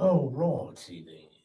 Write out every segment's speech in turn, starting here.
Oh, righty then.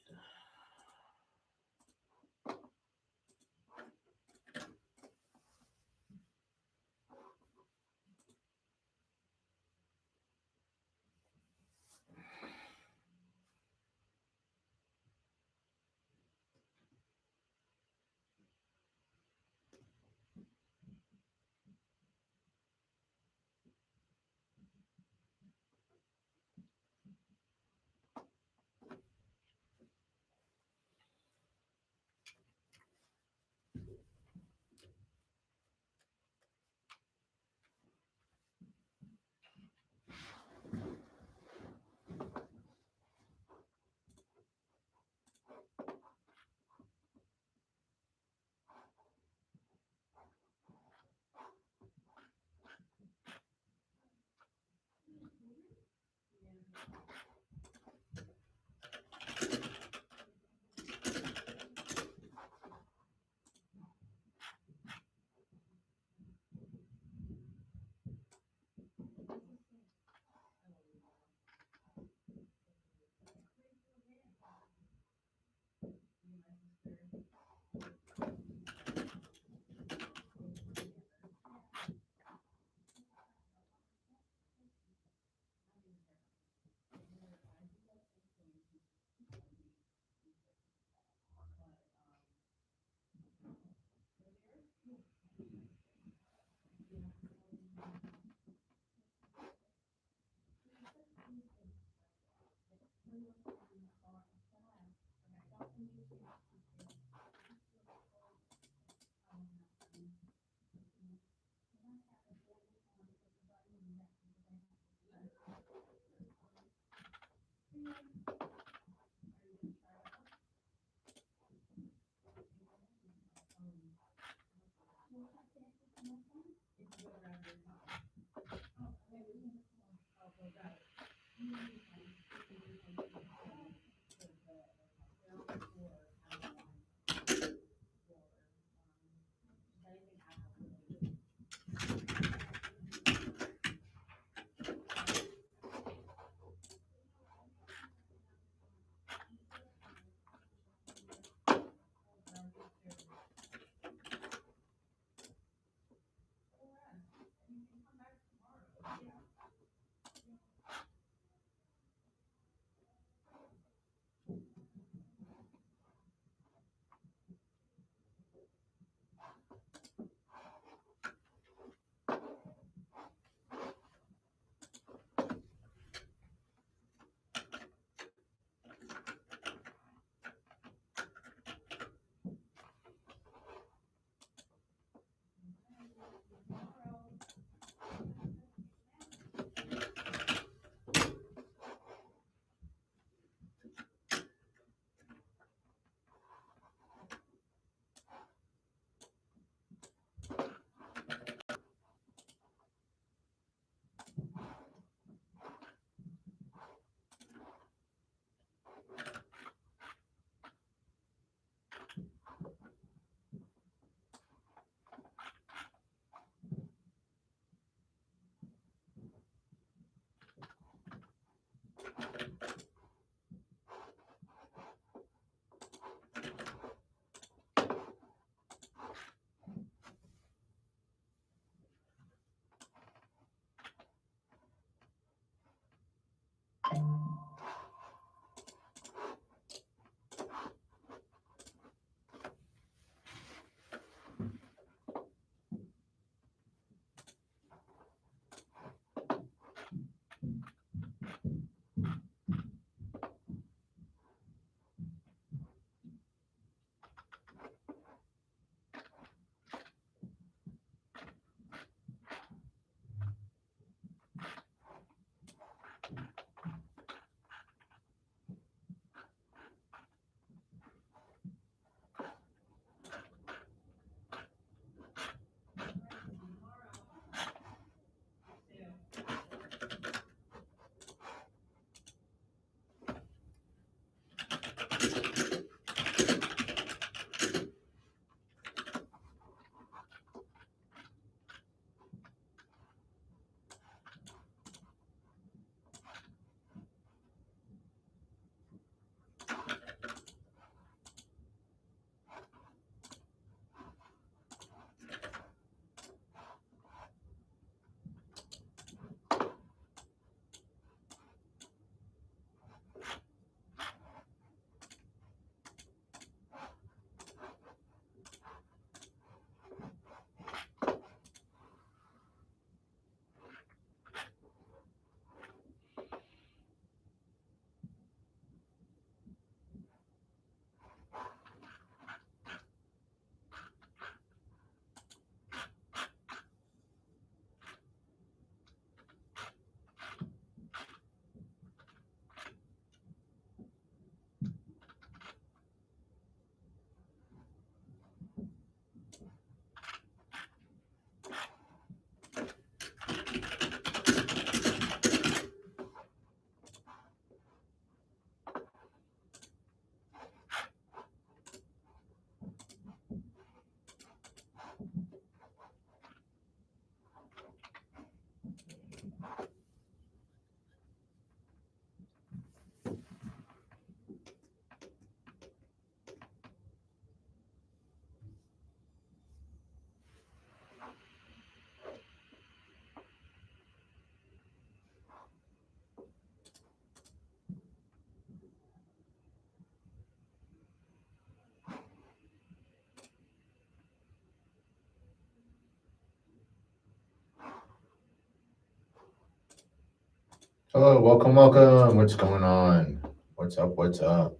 Hello, welcome, welcome. What's going on? What's up? What's up?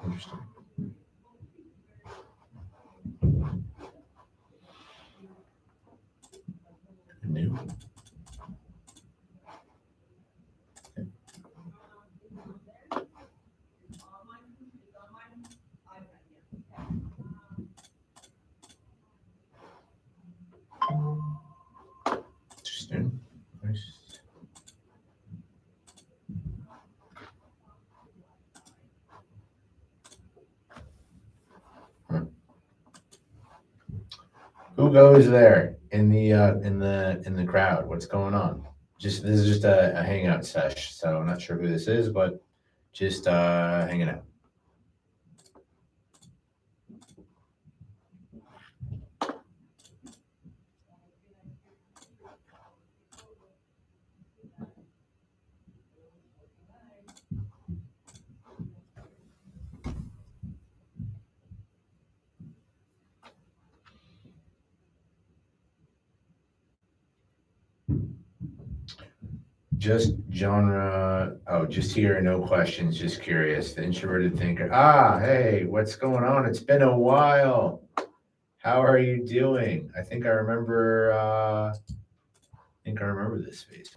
Interesting. New. Interesting. Nice. Huh. Who goes there in the crowd? What's going on? This is just a hangout sesh, so I'm not sure who this is, but just hanging out. Just genre. Oh, just here, no questions, just curious. The introverted thinker. Ah, hey, what's going on? It's been a while. How are you doing? I think I remember this face.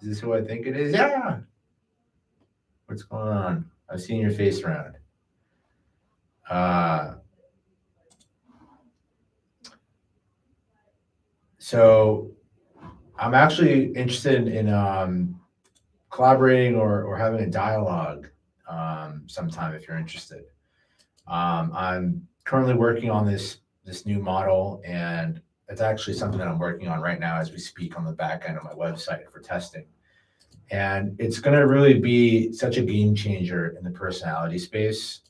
Is this who I think it is? Yeah. What's going on? I've seen your face around. Uh, so I'm actually interested in collaborating or having a dialogue sometime if you're interested. I'm currently working on this new model, and it's actually something that I'm working on right now as we speak on the back end of my website for testing. And it's going to really be such a game changer in the personality space.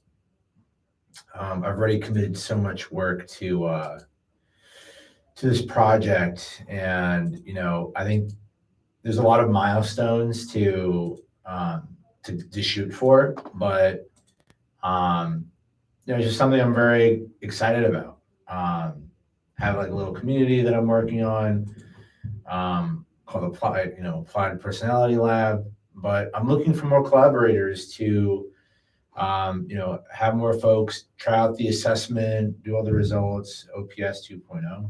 I've already committed so much work to this project, and I think there's a lot of milestones to shoot for, but it's just something I'm very excited about. Have like a little community that I'm working on, called Applied Personality Lab. But I'm looking for more collaborators to have more folks try out the assessment, do all the results, OPS 2.0.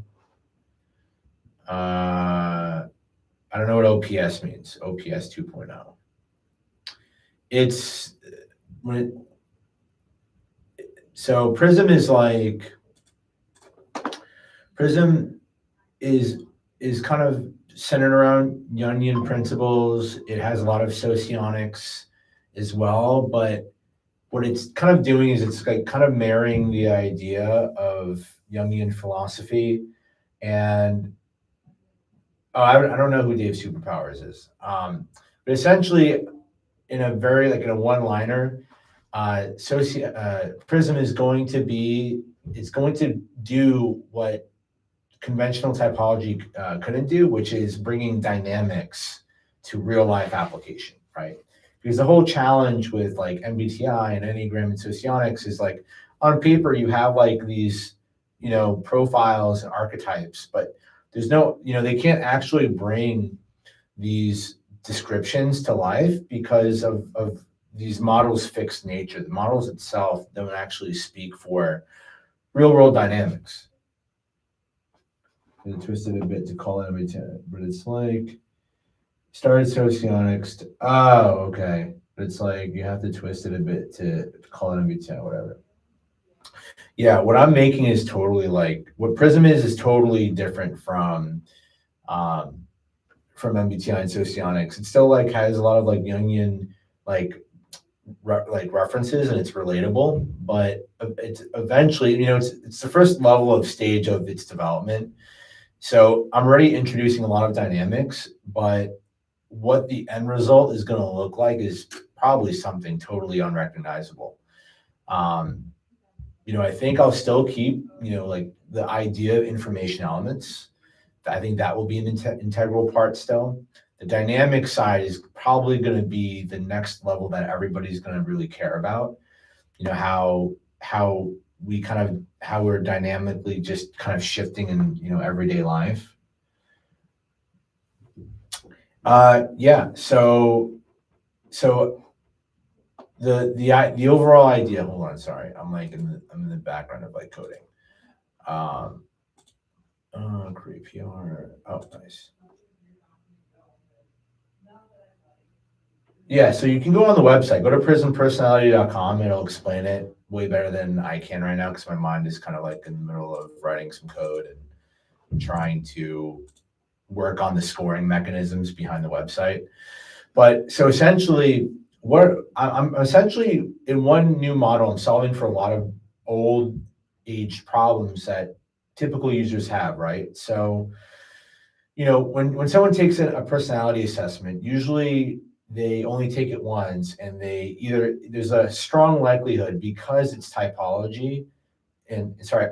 I don't know what OPS means. OPS 2.0. It's when so PRISM is kind of centered around Jungian principles. It has a lot of socionics as well, but what it's kind of doing is it's like kind of marrying the idea of Jungian philosophy and I don't know who Dave Superpowers is, but essentially in a one-liner, Prism is going to do what conventional typology couldn't do, which is bringing dynamics to real life application, right? Because the whole challenge with like MBTI and Enneagram and Socionics is like on paper you have like these profiles and archetypes, but there's no they can't actually bring these descriptions to life because of these models' fixed nature. The models itself don't actually speak for real world dynamics. And twisted a bit to call it MBTI, but it's like started Socionics. Okay. But it's like you have to twist it a bit to call it MBTI, whatever. Yeah, what I'm making is totally like what Prism is totally different um, from MBTI and Socionics. It still like has a lot of like Jungian like references and it's relatable, but it's eventually it's the first level of stage of its development. So I'm already introducing a lot of dynamics, but what the end result is going to look like is probably something totally unrecognizable. I think I'll still keep like the idea of information elements. I think that will be an integral part still. The dynamic side is probably going to be the next level that everybody's going to really care about. How how we're dynamically just kind of shifting in, everyday life. Yeah. So the overall idea. Hold on, sorry. I'm in the background of like coding. Create PR. Oh, nice. Yeah, so you can go on the website, go to prismpersonality.com. It'll explain it way better than I can right now because my mind is kind of like in the middle of writing some code and trying to work on the scoring mechanisms behind the website. But so essentially, I'm essentially in one new model, I'm solving for a lot of old age problems that typical users have, right? So, when someone takes a personality assessment, usually they only take it once, and there's a strong likelihood because it's typology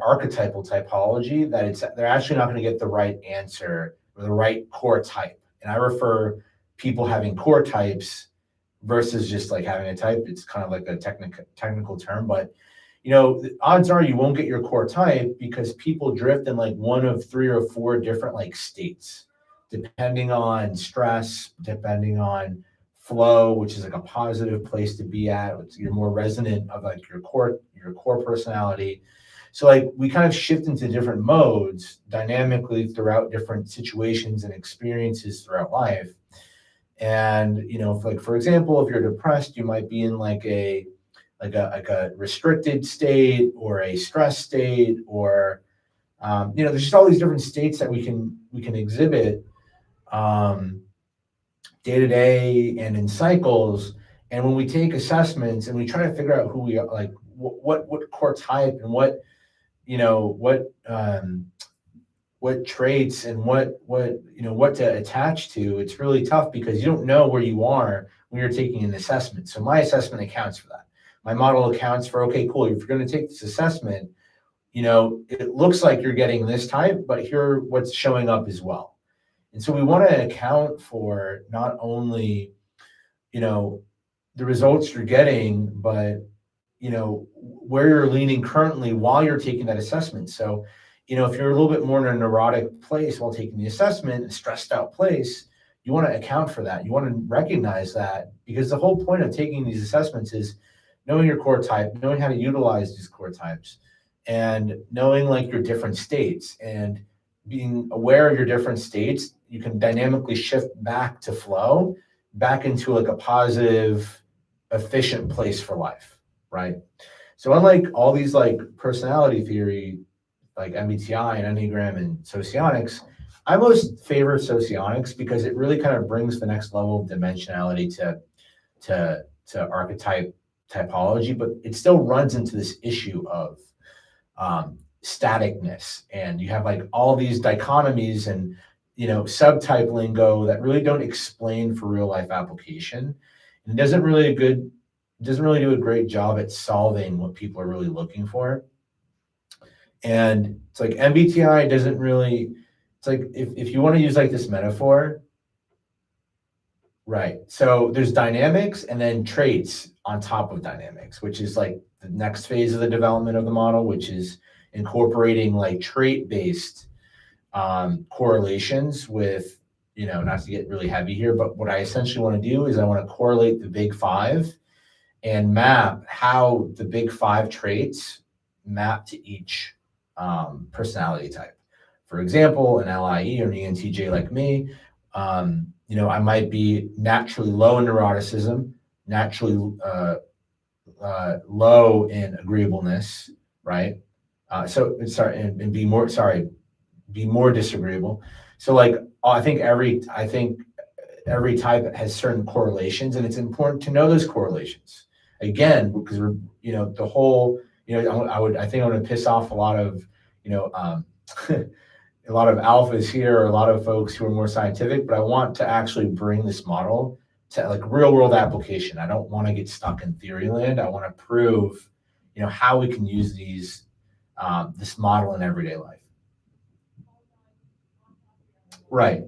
archetypal typology that they're actually not going to get the right answer or the right core type. And I refer people having core types versus just like having a type. It's kind of like a technical term, but the odds are you won't get your core type because people drift in like one of 3 or 4 different like states, depending on stress, depending on flow, which is like a positive place to be at. You're more resonant of like your core personality. So like we kind of shift into different modes dynamically throughout different situations and experiences throughout life. And for example, if you're depressed, you might be in like a restricted state or a stress state, or there's just all these different states that we can exhibit day to day and in cycles. And when we take assessments and we try to figure out who we are, like what core type and what traits and what to attach to, it's really tough because you don't know where you are when you're taking an assessment. So my assessment accounts for that. My model accounts for, okay, cool, if you're going to take this assessment, it looks like you're getting this type, but here what's showing up as well. And so we want to account for not only, the results you're getting, but, where you're leaning currently while you're taking that assessment. So, if you're a little bit more in a neurotic place while taking the assessment, a stressed out place, you want to account for that. You want to recognize that, because the whole point of taking these assessments is knowing your core type, knowing how to utilize these core types, and knowing like your different states, and being aware of your different states. You can dynamically shift back to flow, back into like a positive, efficient place for life, right? So unlike all these like personality theory, like MBTI and Enneagram and Socionics, I most favor Socionics because it really kind of brings the next level of dimensionality to archetype typology, but it still runs into this issue of staticness, and you have like all these dichotomies and subtype lingo that really don't explain for real life application, and it doesn't really do a great job at solving what people are really looking for. And it's like MBTI doesn't really, it's like if you want to use like this metaphor, right? So there's dynamics and then traits on top of dynamics, which is like the next phase of the development of the model, which is incorporating like trait-based correlations with, not to get really heavy here, but what I essentially want to do is I want to correlate the big 5 and map how the big 5 traits map to each personality type. For example, an LIE or an ENTJ like me, I might be naturally low in neuroticism, naturally low in agreeableness, right? And be more disagreeable. So like I think every type has certain correlations, and it's important to know those correlations. Again, because the whole, I think I'm going to piss off a lot of, a lot of alphas here, or a lot of folks who are more scientific, but I want to actually bring this model to like real world application. I don't want to get stuck in theory land. I want to prove, how we can use this model in everyday life. Right.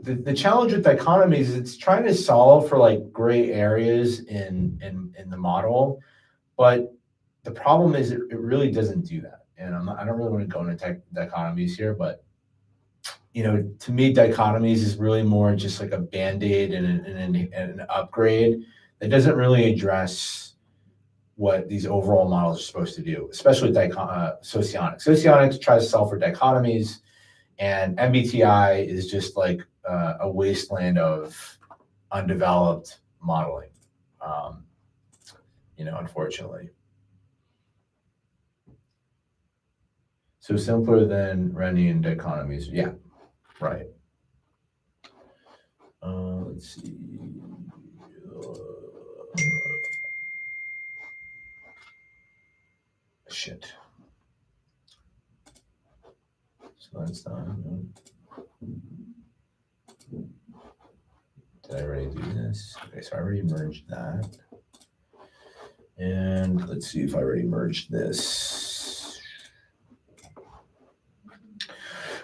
The challenge with dichotomies is it's trying to solve for like gray areas in the model, but the problem is it really doesn't do that. And I don't really want to go into dichotomies here, but to me, dichotomies is really more just like a band-aid and an upgrade that doesn't really address what these overall models are supposed to do, especially Socionics. Socionics tries to solve for dichotomies, and MBTI is just like a wasteland of undeveloped modeling, unfortunately. So simpler than Rennian dichotomies. Yeah, right. Let's see. Shit. So that's done. Did I already do this? Okay, so I already merged that. And let's see if I already merged this.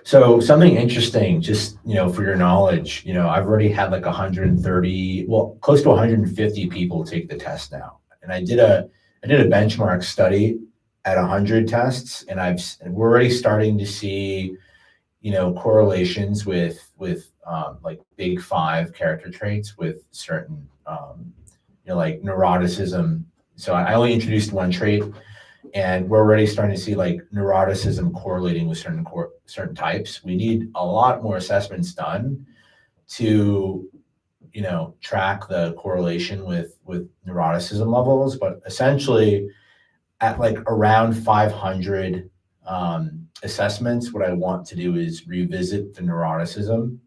So something interesting, just, for your knowledge, I've already had like 130, well, close to 150 people take the test now. And I did a benchmark study at 100 tests, and we're already starting to see, correlations with like big 5 character traits with certain, like neuroticism. So I only introduced one trait, and we're already starting to see like neuroticism correlating with certain types. We need a lot more assessments done to, track the correlation with neuroticism levels. But essentially, at like around 500 assessments, what I want to do is revisit the neuroticism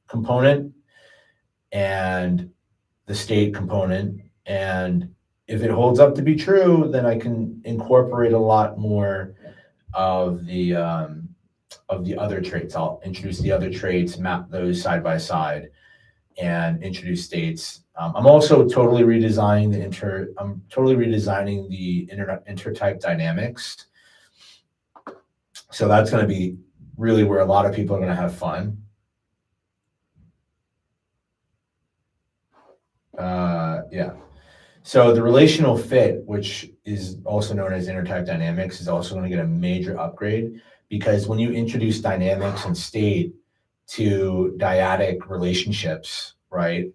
component and the state component. And if it holds up to be true, then I can incorporate a lot more of the other traits. I'll introduce the other traits, map those side by side, and introduce states. I'm also totally redesigning the intertype dynamics. So that's going to be really where a lot of people are going to have fun. Yeah. So the relational fit, which is also known as intertype dynamics, is also going to get a major upgrade, because when you introduce dynamics and state to dyadic relationships, right,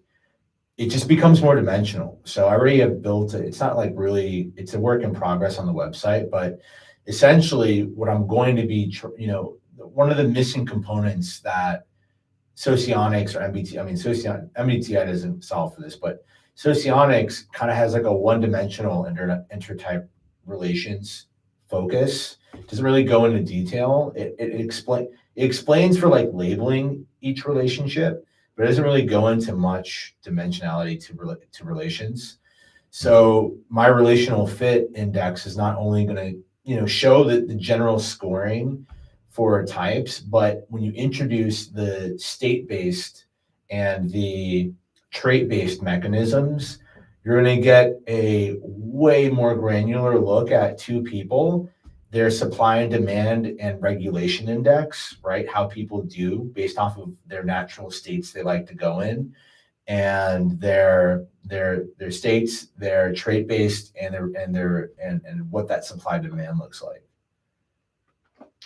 it just becomes more dimensional. So I already have built it. It's not like really, it's a work in progress on the website, but essentially what I'm going to be, one of the missing components that Socionics or MBTI, MBTI doesn't solve for this, but Socionics kind of has like a one-dimensional intertype relations focus. It doesn't really go into detail. It explains for like labeling each relationship, but it doesn't really go into much dimensionality to relations. So my relational fit index is not only going to, show the general scoring for types, but when you introduce the state-based and the trait-based mechanisms, you're going to get a way more granular look at 2 people, their supply and demand and regulation index, right? How people do based off of their natural states they like to go in, and their states, their trait-based, and what that supply demand looks like.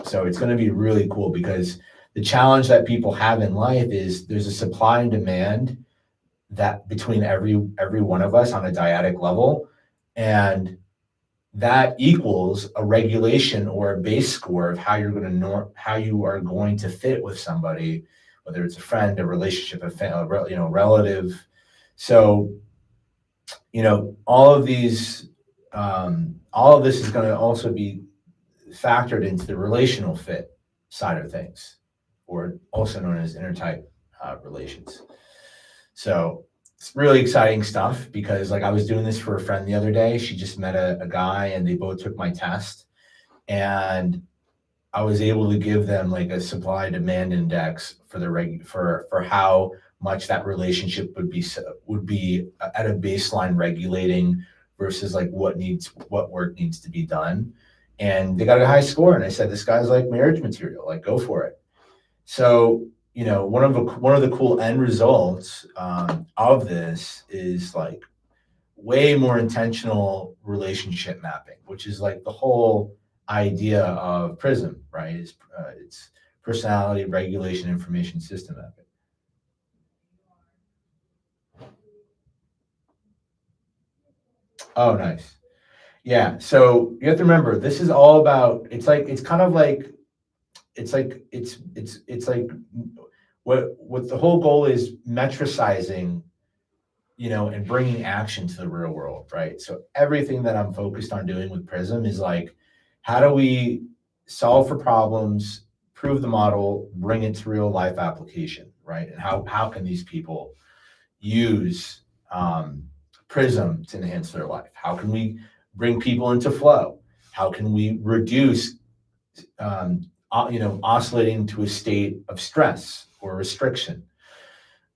So it's going to be really cool, because the challenge that people have in life is there's a supply and demand that between every one of us on a dyadic level, and that equals a regulation or a base score of how you are going to fit with somebody, whether it's a friend, a relationship, a relative. So, all of this is going to also be factored into the relational fit side of things, or also known as intertype relations. So it's really exciting stuff, because like I was doing this for a friend the other day. She just met a guy, and they both took my test, and I was able to give them like a supply demand index for how much that relationship would be at a baseline regulating versus like what work needs to be done. And they got a high score, and I said, this guy's like marriage material, like go for it. So, one of the cool end results of this is like way more intentional relationship mapping, which is like the whole idea of PRISM, right? It's personality regulation information system mapping. Oh, nice. Yeah. So you have to remember, this is all about. It's like what the whole goal is, metricizing, and bringing action to the real world, right? So everything that I'm focused on doing with PRISM is like, how do we solve for problems, prove the model, bring it to real life application, right? And how can these people use PRISM to enhance their life? How can we bring people into flow? How can we reduce, oscillating to a state of stress or restriction?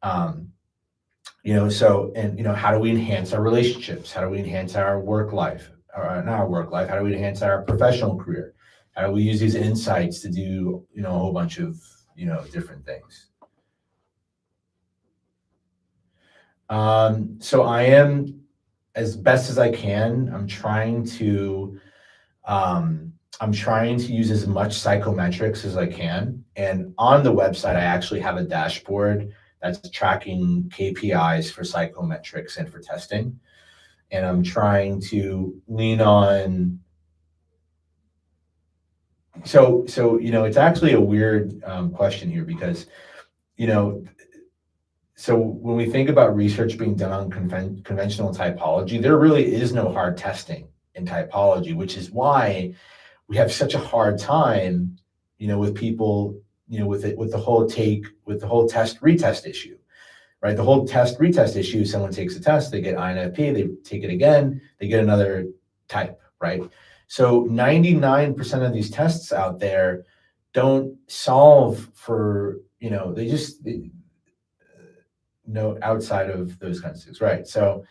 How do we enhance our relationships? How do we enhance our work life? Or not our work life, how do we enhance our professional career? How do we use these insights to do, a whole bunch of, different things? So I am, as best as I can, I'm trying to use as much psychometrics as I can. And on the website, I actually have a dashboard that's tracking KPIs for psychometrics and for testing. And I'm trying to lean on. So it's actually a weird question here because, so when we think about research being done on conventional typology, there really is no hard testing in typology, which is why we have such a hard time, with people, with the whole test retest issue, right? The whole test retest issue, someone takes a test, they get INFP, they take it again, they get another type, right? So 99% of these tests out there don't solve for, outside of those kinds of things, right? So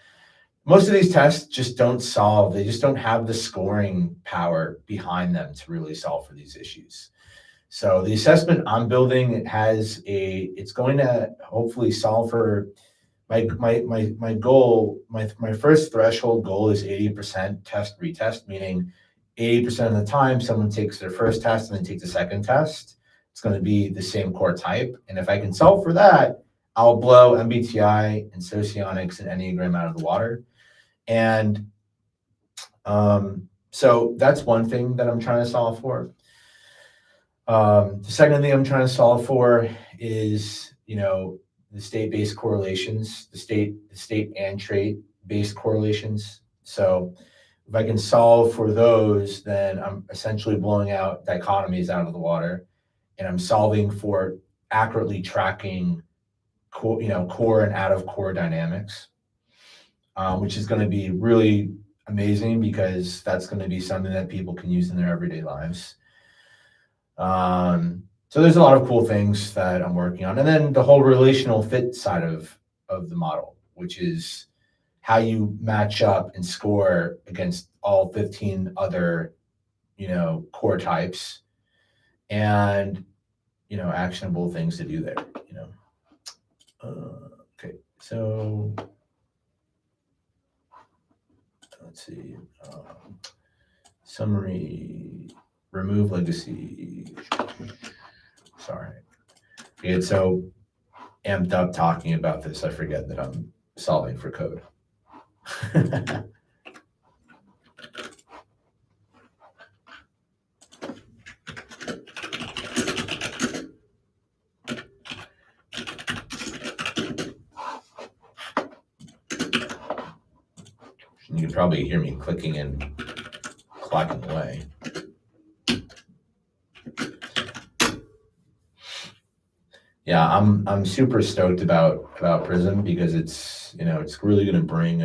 most of these tests just don't solve, they just don't have the scoring power behind them to really solve for these issues. So the assessment I'm building it's going to hopefully solve for my goal. My first threshold goal is 80% test retest, meaning 80% of the time someone takes their first test and then takes a second test, it's going to be the same core type. And if I can solve for that, I'll blow MBTI and Socionics and Enneagram out of the water. And so that's one thing that I'm trying to solve for. The second thing I'm trying to solve for is, the state-based correlations, the state and trait-based correlations. So if I can solve for those, then I'm essentially blowing out dichotomies out of the water, and I'm solving for accurately tracking core and out of core dynamics, which is going to be really amazing because that's going to be something that people can use in their everyday lives. So there's a lot of cool things that I'm working on. And then the whole relational fit side of the model, which is how you match up and score against all 15 other, core types, and, actionable things to do there, okay, so let's see, summary, remove legacy. Sorry. I get so amped up talking about this, I forget that I'm solving for code. You can probably hear me clicking and clacking away. Yeah, I'm super stoked about PRISM because it's really going to bring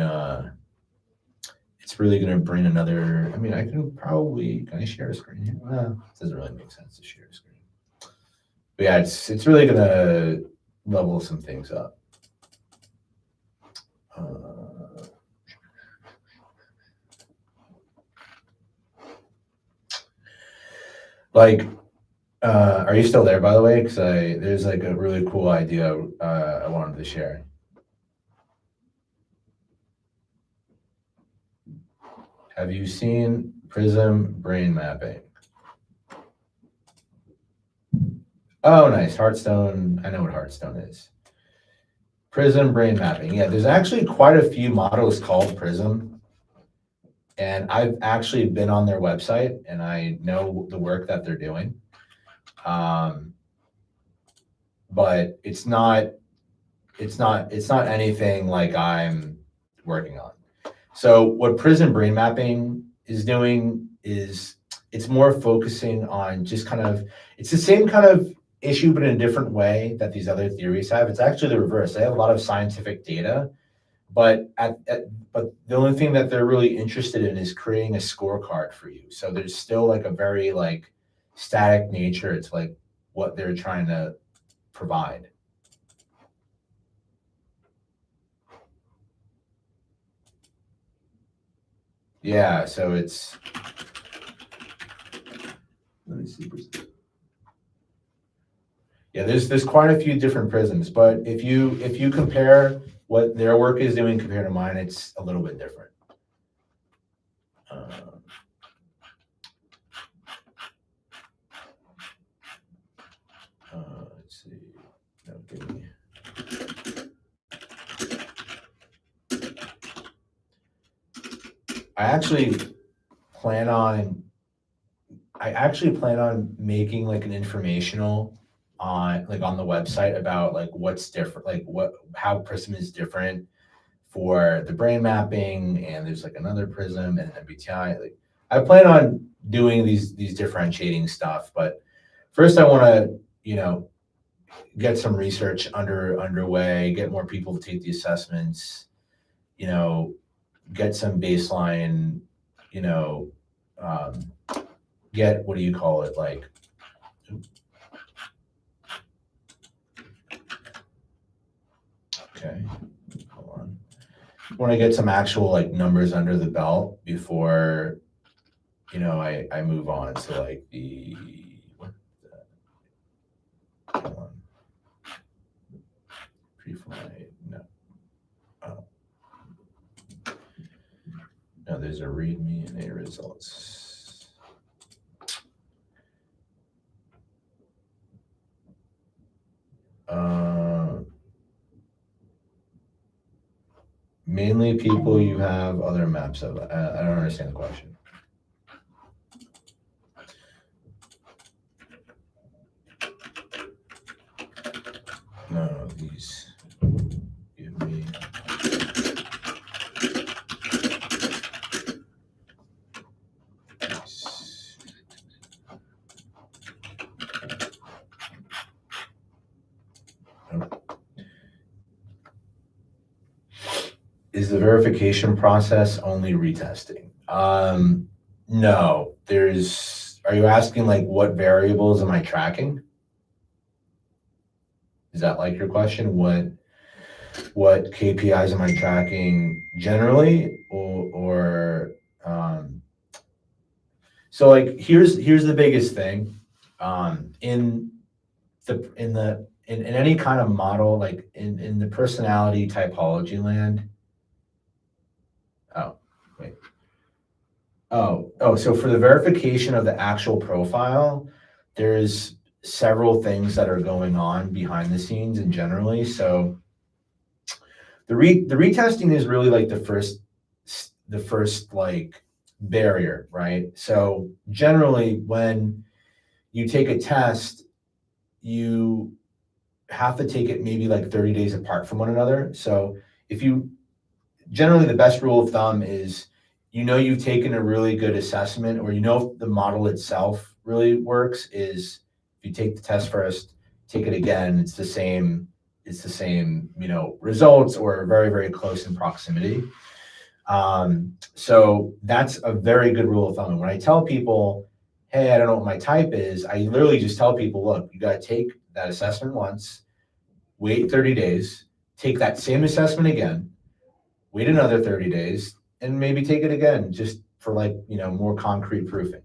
another. I mean, can I share a screen here? Well, it doesn't really make sense to share a screen. But yeah, it's really going to level some things up. Are you still there, by the way? Because there's like a really cool idea I wanted to share. Have you seen PRISM brain mapping? Oh, nice. Hearthstone. I know what Hearthstone is. PRISM brain mapping. Yeah, there's actually quite a few models called PRISM. And I've actually been on their website and I know the work that they're doing. But it's not anything like I'm working on. So what PRISM brain mapping is doing is it's more focusing on just kind of, it's the same kind of issue, but in a different way that these other theories have. It's actually the reverse. They have a lot of scientific data, but but the only thing that they're really interested in is creating a scorecard for you. So there's still like a very like static nature to like what they're trying to provide. Yeah, so it's, let me see. Yeah, there's quite a few different prisms, but if you compare what their work is doing compared to mine, it's a little bit different. Let's see. No, give me. I actually plan on making like an informational on the website about like what's different, like how PRISM is different for the brain mapping, and there's like another PRISM and MBTI. Like I plan on doing these differentiating stuff, but first I want to, get some research underway, get more people to take the assessments, get some baseline, get, what do you call it? Like, okay, hold on. I want to get some actual like numbers under the belt before, I move on to like hold on. Pre-flight, no. Oh. No, there's a README and a results. Mainly people you have other maps of. I don't understand the question. No, these give me. Is the verification process only retesting? No, are you asking like what variables am I tracking? Is that like your question? What KPIs am I tracking generally, or so like here's the biggest thing in any kind of model, like in the personality typology land. So for the verification of the actual profile, there's several things that are going on behind the scenes and generally. So the retesting is really like the first like barrier, right? So generally when you take a test, you have to take it maybe like 30 days apart from one another. So generally the best rule of thumb is, you've taken a really good assessment, or if the model itself really works, is if you take the test first, take it again, it's the same, results, or very, very close in proximity. So that's a very good rule of thumb. And when I tell people, hey, I don't know what my type is, I literally just tell people, look, you got to take that assessment once, wait 30 days, take that same assessment again, wait another 30 days, and maybe take it again just for like, more concrete proofing.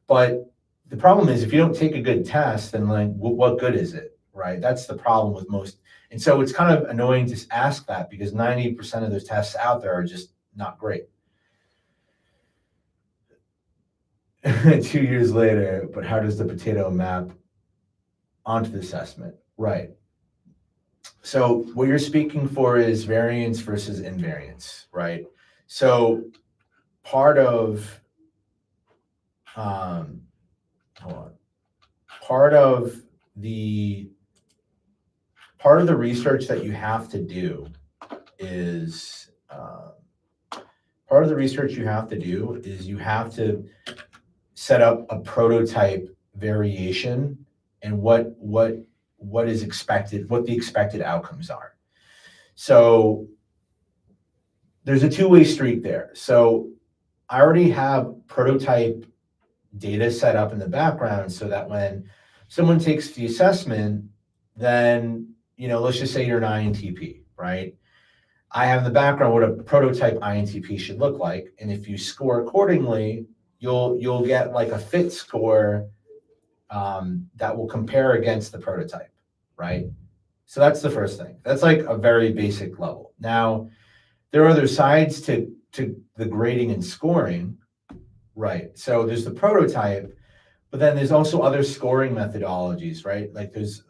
But the problem is if you don't take a good test, then like, what good is it, right? That's the problem with most. And so it's kind of annoying to ask that because 90% of those tests out there are just not great. 2 years later, but how does the potato map onto the assessment? Right. So what you're speaking for is variance versus invariance, right? So part of, hold on, part of the research that you have to do is, you have to set up a prototype variation and what is expected, what the expected outcomes are. So there's a two-way street there. So I already have prototype data set up in the background so that when someone takes the assessment, then, let's just say you're an INTP, right? I have in the background what a prototype INTP should look like. And if you score accordingly, you'll get like a fit score that will compare against the prototype, right? So that's the first thing. That's like a very basic level. Now, there are other sides to the grading and scoring, right? So there's the prototype, but then there's also other scoring methodologies, right? Like that's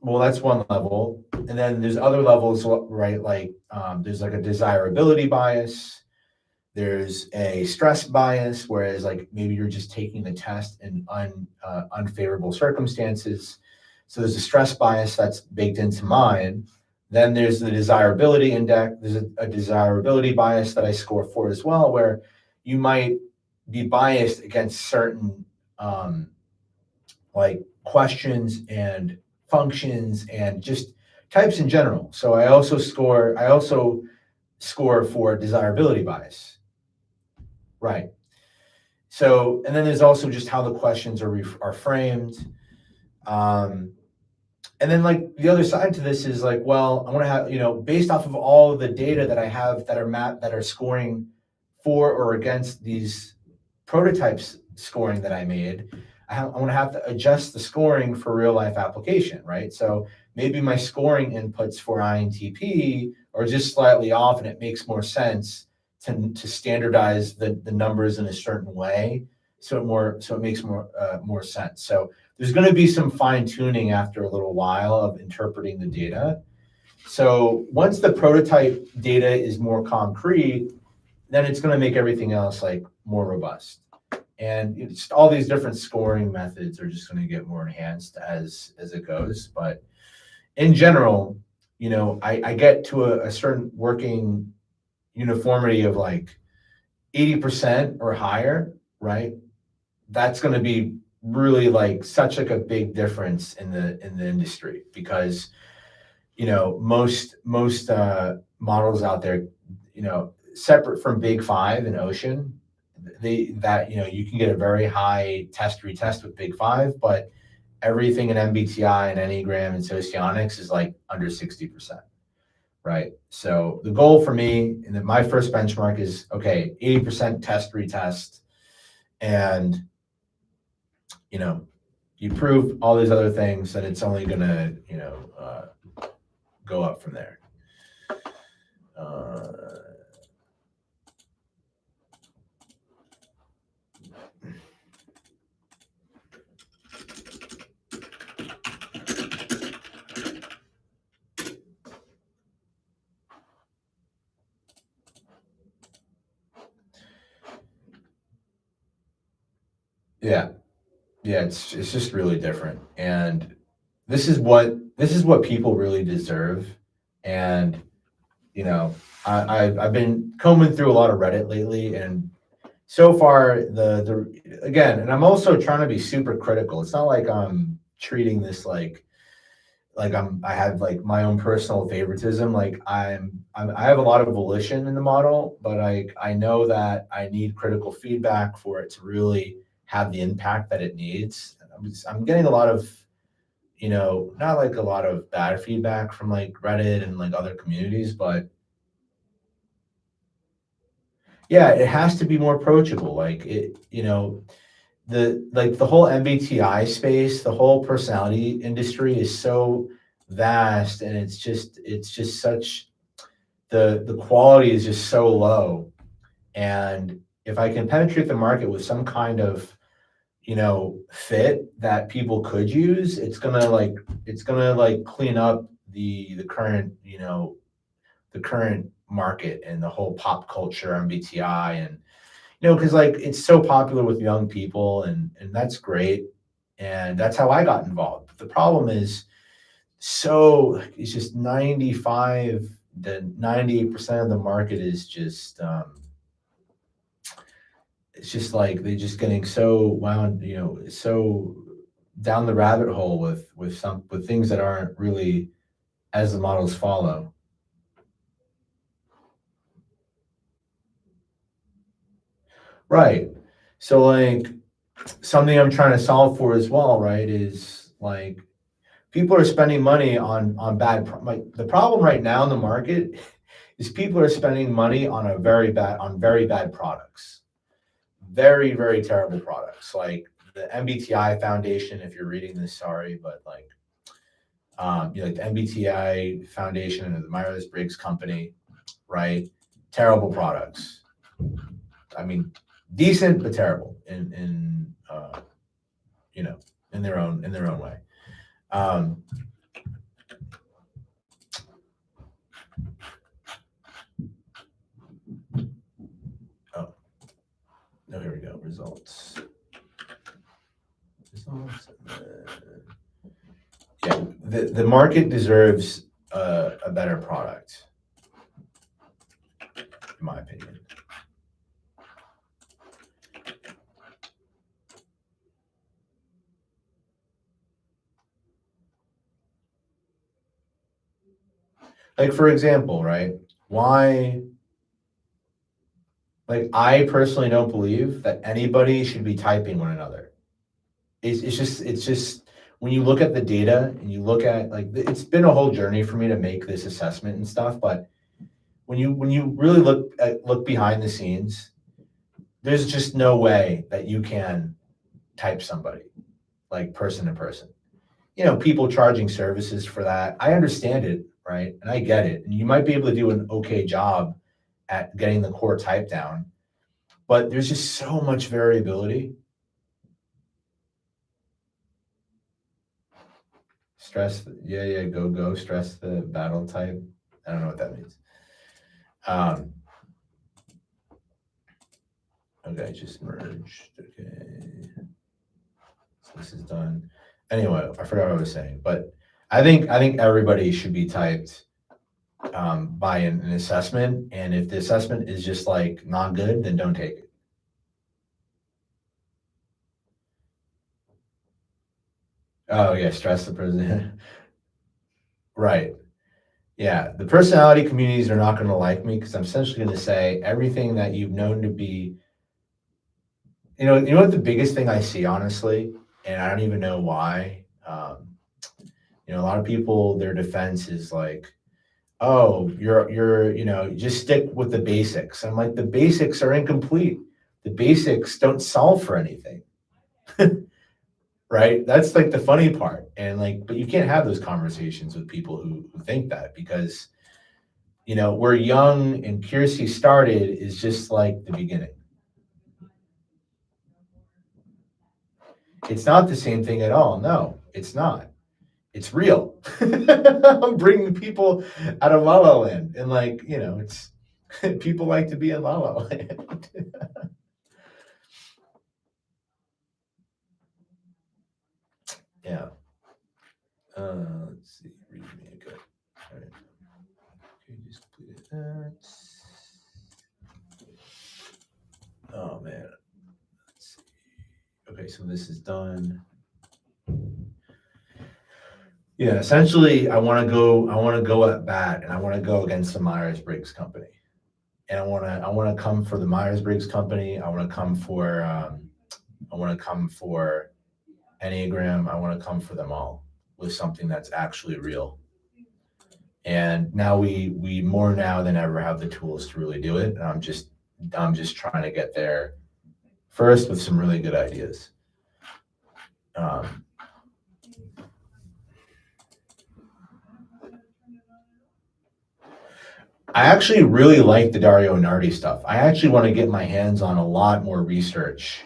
one level. And then there's other levels, right? Like there's like a desirability bias. There's a stress bias, whereas like maybe you're just taking the test in unfavorable circumstances. So there's a stress bias that's baked into mine. Then there's the desirability index. There's a desirability bias that I score for as well, where you might be biased against certain like questions and functions and just types in general. So I also score for desirability bias. Right. So, and then there's also just how the questions are framed. And then like the other side to this is like, well, I want to have, based off of all the data that I have that are scoring for or against these prototypes scoring that I made, I want to have to adjust the scoring for real life application, right? So maybe my scoring inputs for INTP are just slightly off and it makes more sense to standardize the numbers in a certain way, so it makes more sense. So there's going to be some fine tuning after a little while of interpreting the data. So once the prototype data is more concrete, then it's going to make everything else like more robust. And it's all these different scoring methods are just going to get more enhanced as it goes. But in general, I get to a certain working uniformity of like 80% or higher, right? That's going to be really like such like a big difference in the industry, because most models out there, separate from Big Five and Ocean, you can get a very high test retest with Big Five, but everything in MBTI and Enneagram and Socionics is like under 60%. Right. So the goal for me, and my first benchmark is, okay, 80% test retest, and you prove all these other things, and it's only gonna go up from there. Yeah, it's just really different, and this is what people really deserve. And I've been combing through a lot of Reddit lately, and so far again, and I'm also trying to be super critical. It's not like I'm treating this like I have like my own personal favoritism. Like I have a lot of volition in the model, but I know that I need critical feedback for it to really have the impact that it needs. I'm getting a lot of, not like a lot of bad feedback from like Reddit and like other communities, but yeah, it has to be more approachable. Like the whole MBTI space, the whole personality industry is so vast, and it's just such, the quality is just so low. And if I can penetrate the market with some kind of, fit that people could use, it's gonna like clean up the current, the current market and the whole pop culture MBTI. And because like it's so popular with young people, and that's great, and that's how I got involved. But the problem is, it's just 95 to 98% of the market is just it's just like they're just getting so wound, so down the rabbit hole with things that aren't really as the models follow. Right. So like something I'm trying to solve for as well, right, is like people are spending money on like the problem right now in the market is people are spending money on very bad products. Very, very terrible products. Like the MBTI Foundation, if you're reading this, sorry, but like like the MBTI Foundation and the Myers-Briggs Company, right? Terrible products. I mean, decent but terrible in in their own way. Um, oh, no, here we go. Results. Yeah, the market deserves a better product, in my opinion. Like, for example, right? Why, like, I personally don't believe that anybody should be typing one another. It's just when you look at the data and you look at like it's been a whole journey for me to make this assessment and stuff, but when you really look behind the scenes, there's just no way that you can type somebody like person to person. People charging services for that. I understand it, right? And I get it. And you might be able to do an okay job at getting the core type down, but there's just so much variability. Stress the battle type. I don't know what that means. Okay, just merged. Okay. So this is done. Anyway, I forgot what I was saying, but I think everybody should be typed by an assessment, and if the assessment is just like not good, then don't take it. Oh yeah, stress the person. Right. Yeah, the personality communities are not going to like me because I'm essentially going to say everything that you've known to be. You know what the biggest thing I see, honestly, and I don't even know why. A lot of people, their defense is like, "Oh, you're just stick with the basics." I'm like, the basics are incomplete. The basics don't solve for anything, right? That's like the funny part, and like, but you can't have those conversations with people who think that because where young and Kiersey started is just like the beginning. It's not the same thing at all. No, it's not. It's real. I'm bringing people out of La La Land, and like it's people like to be in La La Land. Yeah. Let's see. Read me good. All right. Okay, just completed that. Oh man. Let's see. Okay, so this is done. Yeah, essentially, I want to go at bat, and I want to go against the Myers-Briggs Company, and I want to come for the Myers-Briggs Company. I want to come for Enneagram. I want to come for them all with something that's actually real. And now we more now than ever have the tools to really do it. And I'm just trying to get there first with some really good ideas. I actually really like the Dario Nardi stuff. I actually want to get my hands on a lot more research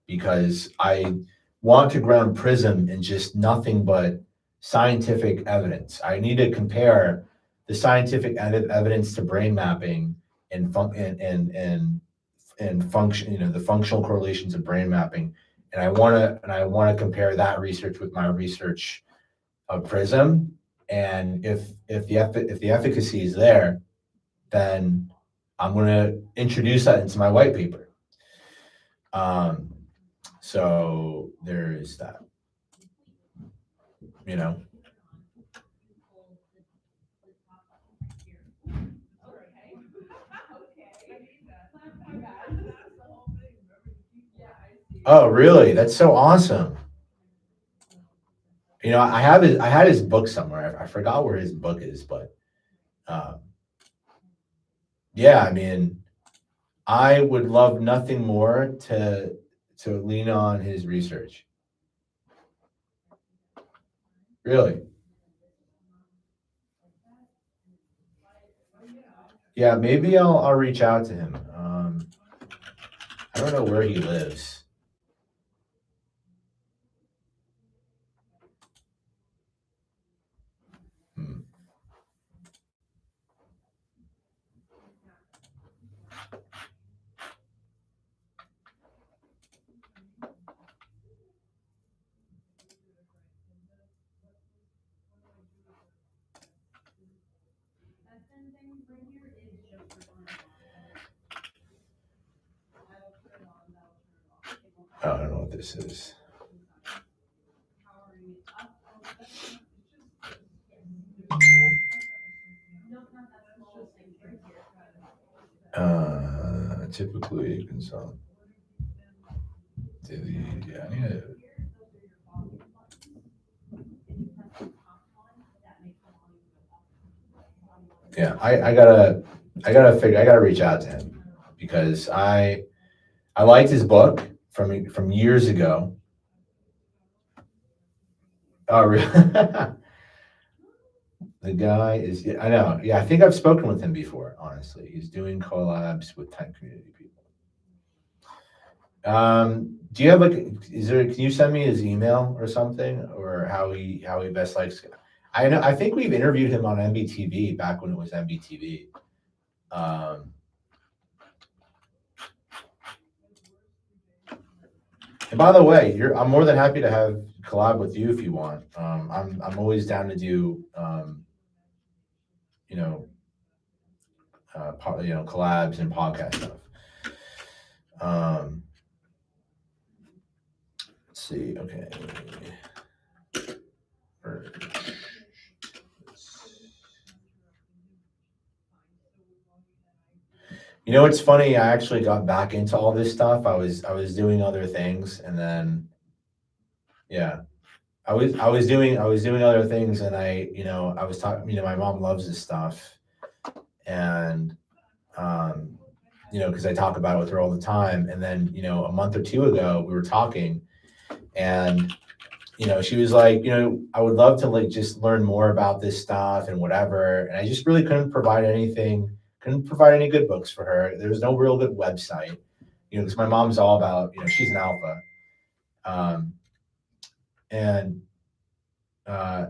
because I want to ground PRISM in just nothing but scientific evidence. I need to compare the scientific evidence to brain mapping and function, the functional correlations of brain mapping. And I want to compare that research with my research of PRISM. And if the efficacy is there, then I'm going to introduce that into my white paper. So there's that, you know. Oh, really? That's so awesome. You know, I had his book somewhere. I forgot where his book is, but yeah, I mean, I would love nothing more to lean on his research. Really? Yeah, maybe I'll reach out to him. I don't know where he lives. I don't know what this is. Typically consult. Yeah, yeah. I gotta reach out to him because I liked his book from years ago. Oh, really? The guy is, I know. Yeah, I think I've spoken with him before, honestly. He's doing collabs with type community people. Do you have can you send me his email or something, or how he best likes? I think we've interviewed him on MBTV back when it was MBTV. And by the way, I'm more than happy to have collab with you if you want. I'm always down to do collabs and podcast stuff. Let's see. Okay. You know, it's funny. I actually got back into all this stuff. I was doing other things, and then, yeah, I was doing other things, and I was talking. You know, my mom loves this stuff, and because I talk about it with her all the time. And then a month or two ago, we were talking, and she was like, I would love to just learn more about this stuff and whatever. And I just really couldn't provide anything. Couldn't provide any good books for her. There was no real good website, because my mom's all about, she's an alpha. And I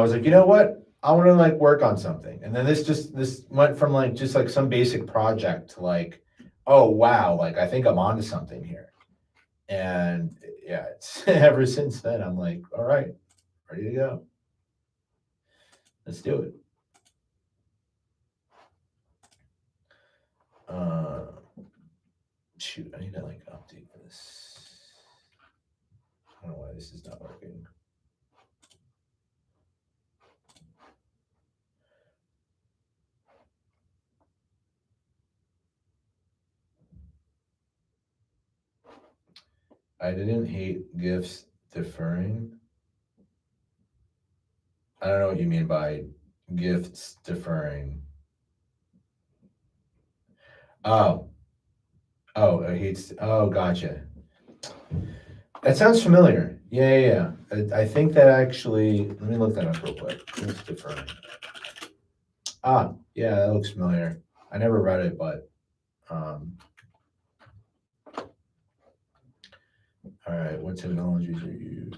was like, you know what? I want to work on something. And then this went from just some basic project to oh, wow, I think I'm onto something here. And yeah, it's ever since then, I'm like, all right, ready to go. Let's do it. Shoot, I need to update this. I don't know why this is not working. I didn't hate gifts deferring. I don't know what you mean by gifts deferring. Oh, gotcha. That sounds familiar. Yeah. I think that actually, let me look that up real quick. Gifts deferring. Yeah, that looks familiar. I never read it, but all right, what technologies are used?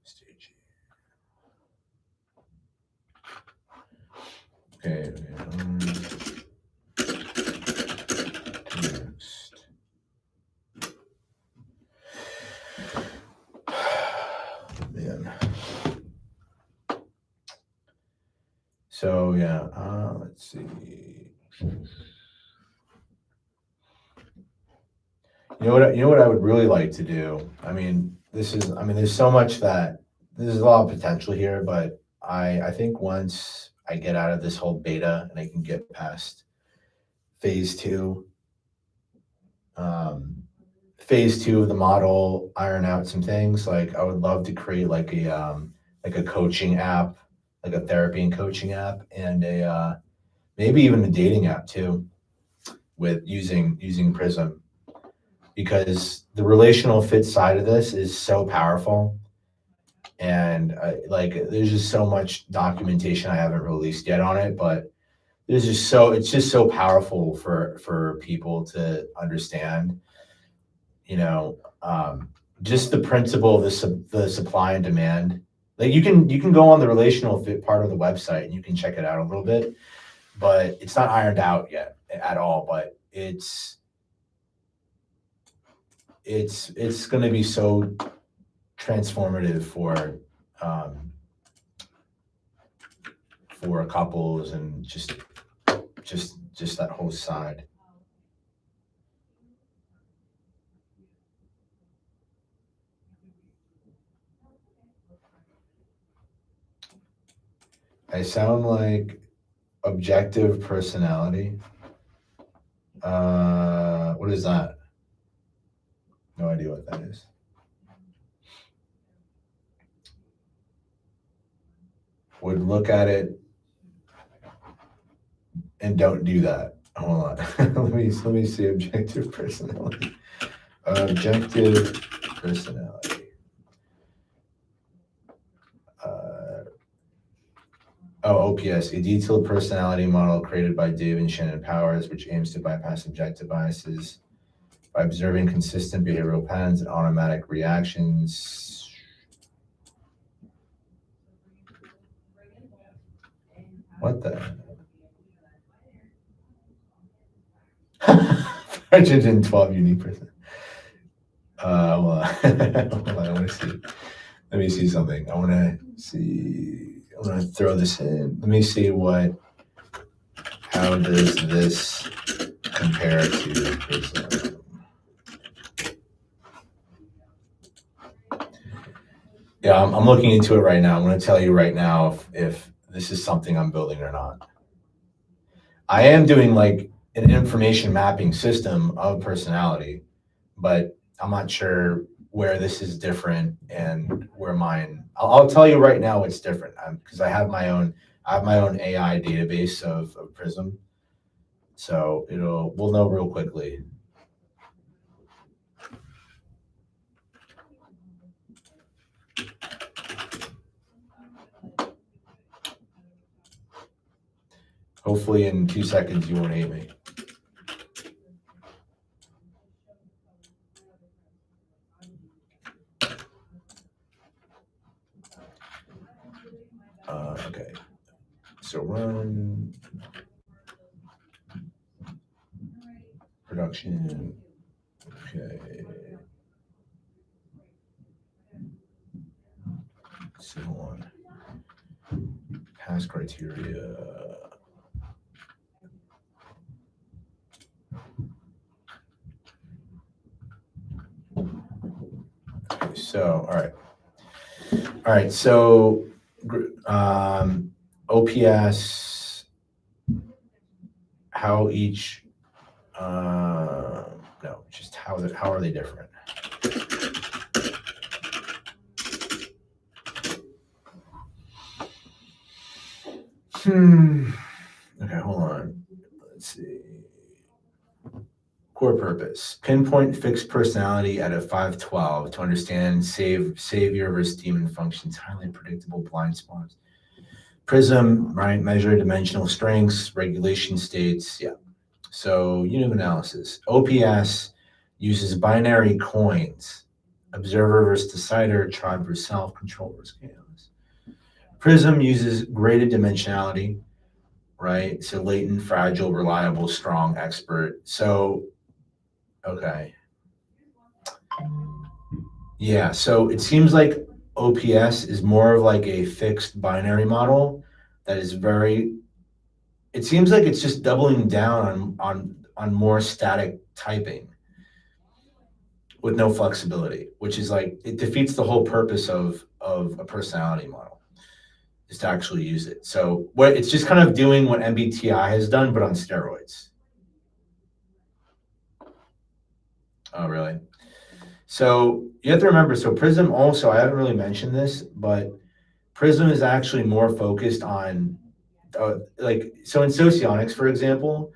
Stage. Okay. Next. Man. So yeah, let's see. You know what I would really like to do? There's so much there's a lot of potential here, but I think once I get out of this whole beta and I can get past phase two, phase two of the model, iron out some things. Like I would love to create like a coaching app, like a therapy and coaching app, and a maybe even a dating app too, with using PRISM, because the relational fit side of this is so powerful, and there's just so much documentation I haven't released yet on it, but it's just so powerful for people to understand. Just the principle of the supply and demand. Like you can go on the relational fit part of the website and you can check it out a little bit, but it's not ironed out yet at all. But it's going to be so transformative for couples and just that whole side. I sound like objective personality. What is that? No idea what that is. Would look at it and don't do that. Hold on. let me see objective personality. Objective personality. OPS, a detailed personality model created by Dave and Shannon Powers, which aims to bypass objective biases by observing consistent behavioral patterns and automatic reactions. What the? 112 unique person. Well, hold on, I want to see. Let me see something. I want to see. I'm going to throw this in. Let me see how does this compare to PRISM? Yeah, I'm looking into it right now. I'm going to tell you right now if this is something I'm building or not. I am doing like an information mapping system of personality, but I'm not sure where this is different and where mine. I'll tell you right now it's different because I have my own AI database of PRISM, so we'll know real quickly. Hopefully in 2 seconds you won't hate me. Okay, so run production. Okay. So on. Pass criteria. Okay, so all right. So OPS, how each no, just how are they different? Okay, hold on. Let's see. Core purpose. Pinpoint fixed personality at a 512 to understand savior versus demon functions, highly predictable blind spots. PRISM, right? Measure dimensional strengths, regulation states. Yeah. So unit of analysis. OPS uses binary coins. Observer versus decider, tribe versus self, control versus chaos. PRISM uses graded dimensionality, right? So latent, fragile, reliable, strong, expert. So, okay. Yeah, so it seems like OPS is more of like a fixed binary model that is very, it seems like it's just doubling down on more static typing with no flexibility, which is like it defeats the whole purpose of a personality model is to actually use it. So what it's just kind of doing what MBTI has done, but on steroids. Oh, really? So you have to remember, so PRISM also, I haven't really mentioned this, but PRISM is actually more focused on like, so in Socionics, for example,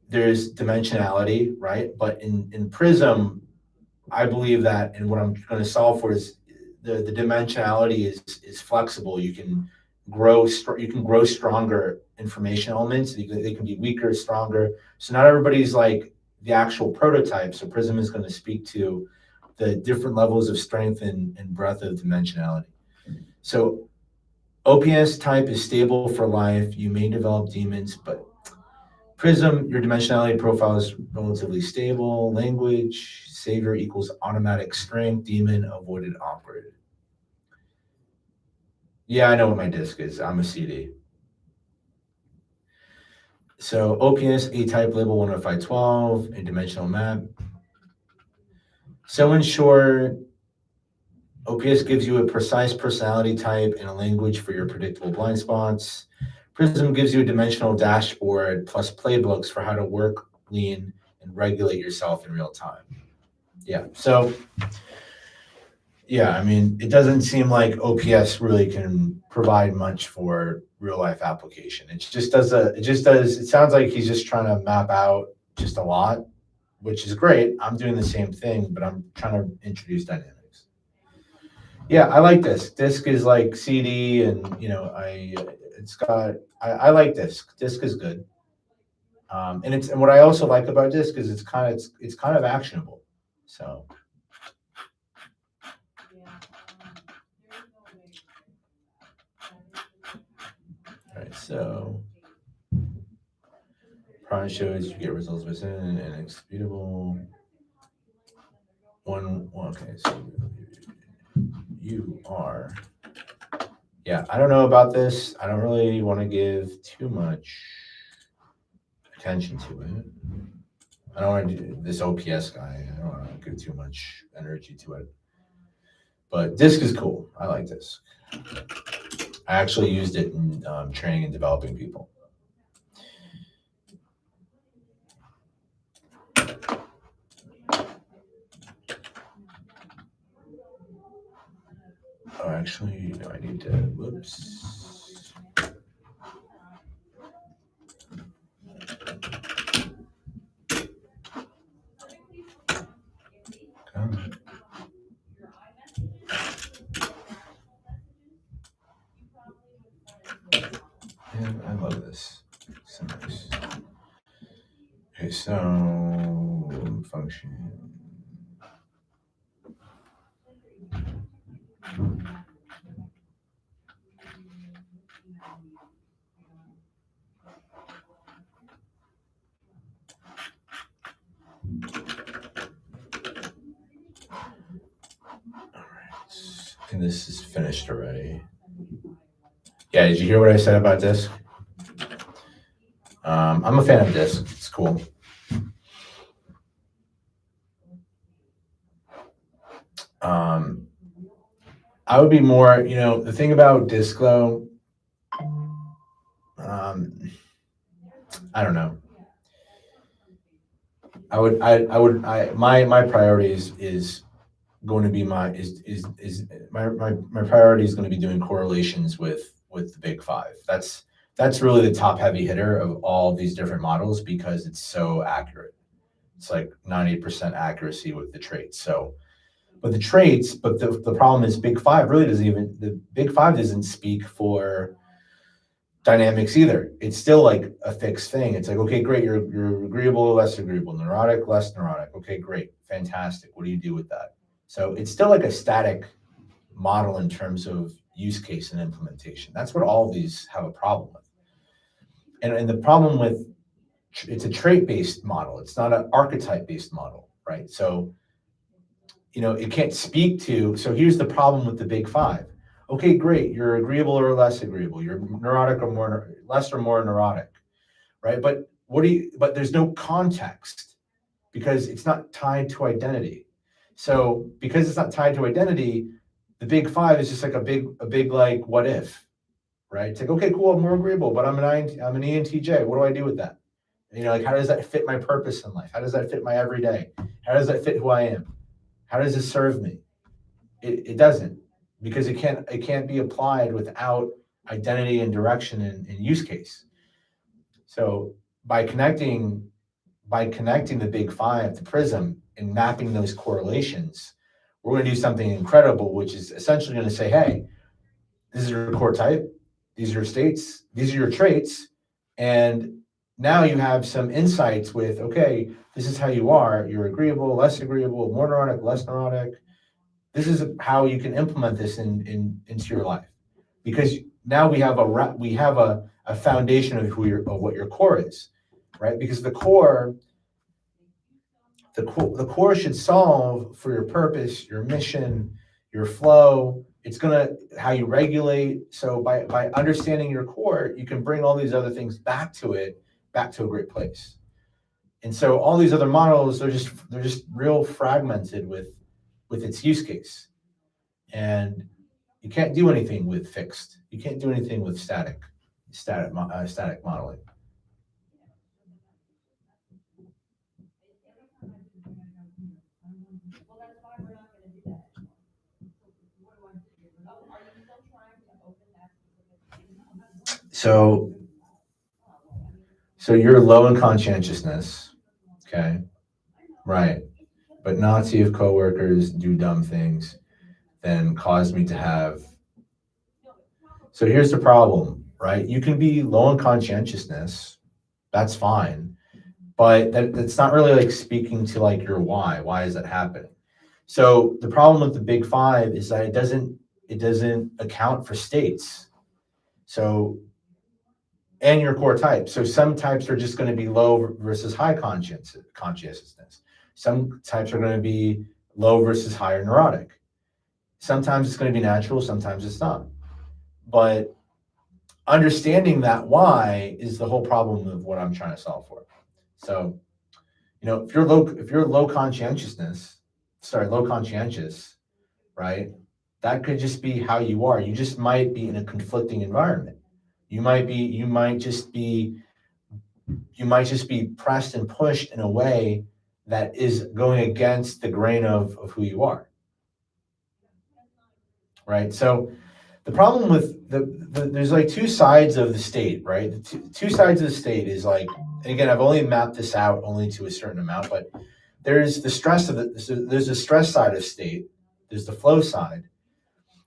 there's dimensionality, right? But in PRISM, I believe that, and what I'm going to solve for is the dimensionality is flexible. You can grow stronger information elements. They can be weaker, stronger. So not everybody's like the actual prototype. So PRISM is going to speak to the different levels of strength and breadth of dimensionality. So OPS type is stable for life. You may develop demons, but PRISM, your dimensionality profile is relatively stable. Language, savior equals automatic strength, demon, avoided, awkward. Yeah, I know what my disc is. I'm a CD. So OPS, A-type label 10512, a dimensional map. So in short, OPS gives you a precise personality type and a language for your predictable blind spots. PRISM gives you a dimensional dashboard plus playbooks for how to work, lean, and regulate yourself in real time. Yeah. So, yeah, I mean, it doesn't seem like OPS really can provide much for real life application. It sounds like he's just trying to map out just a lot, which is great. I'm doing the same thing, but I'm trying to introduce dynamics. Yeah, I like this. Disc is like CD, and I like disc. Disc is good, and what I also like about disc is it's kind of actionable. So, all right. So, prime shows you get results within and executable. Okay. So you are. Yeah, I don't know about this. I don't really want to give too much attention to it. I don't want to do this OPS guy. I don't want to give too much energy to it. But disc is cool. I like disc. I actually used it in training and developing people. Oh, actually, no, I need to, whoops. Man, I love this. So nice. Okay, so function. All right, and this is finished already. Yeah, did you hear what I said about disc? I'm a fan of disc. It's cool. I would be more, the thing about disc though, I don't know. My priority is going to be my priority is going to be doing correlations with the big five. That's really the top heavy hitter of all these different models because it's so accurate. It's like 90% accuracy with the traits. So, but the problem is Big Five really the Big Five doesn't speak for dynamics either. It's still like a fixed thing. It's like, okay, great, you're agreeable, less agreeable, neurotic, less neurotic. Okay, great, fantastic. What do you do with that? So it's still like a static model in terms of use case and implementation. That's what all of these have a problem with. And the problem with it's a trait-based model. It's not an archetype-based model, right? So, it can't speak to, so here's the problem with the Big Five. Okay, great, you're agreeable or less agreeable. You're neurotic or less or more neurotic, right? But but there's no context because it's not tied to identity. So because it's not tied to identity, the Big Five is just like a big like what if, right? It's like, okay, cool, I'm more agreeable, but I'm an ENTJ. What do I do with that? Like, how does that fit my purpose in life? How does that fit my everyday? How does that fit who I am? How does it serve me? It doesn't, because it can't be applied without identity and direction and use case. So by connecting the Big Five to PRISM and mapping those correlations, we're going to do something incredible, which is essentially going to say, hey, this is your core type, these are your states, these are your traits, and now you have some insights with, okay, this is how you are. You're agreeable, less agreeable, more neurotic, less neurotic. This is how you can implement this into your life, because now we have a foundation of what your core is, right? Because the core should solve for your purpose, your mission, your flow. It's how you regulate. So by understanding your core, you can bring all these other things back to a great place. And so all these other models, they're just real fragmented with its use case. And you can't do anything with fixed. You can't do anything with static modeling. So you're low in conscientiousness, okay? Right. But not see if coworkers do dumb things, then cause me to have. So here's the problem, right? You can be low in conscientiousness, that's fine, but that's not really like speaking to like your why. Why is that happening? So the problem with the Big Five is that it doesn't account for states. So, and your core type. So some types are just going to be low versus high conscientiousness. Some types are going to be low versus higher neurotic. Sometimes it's going to be natural, sometimes it's not. But understanding that why is the whole problem of what I'm trying to solve for. So, if you're low conscientious, right? That could just be how you are. You just might be in a conflicting environment. You might just be pressed and pushed in a way that is going against the grain of who you are. Right? So the problem with there's like two sides of the state, right? The two sides of the state is like, and again, I've only mapped this out only to a certain amount, but there's the stress there's the stress side of state, there's the flow side,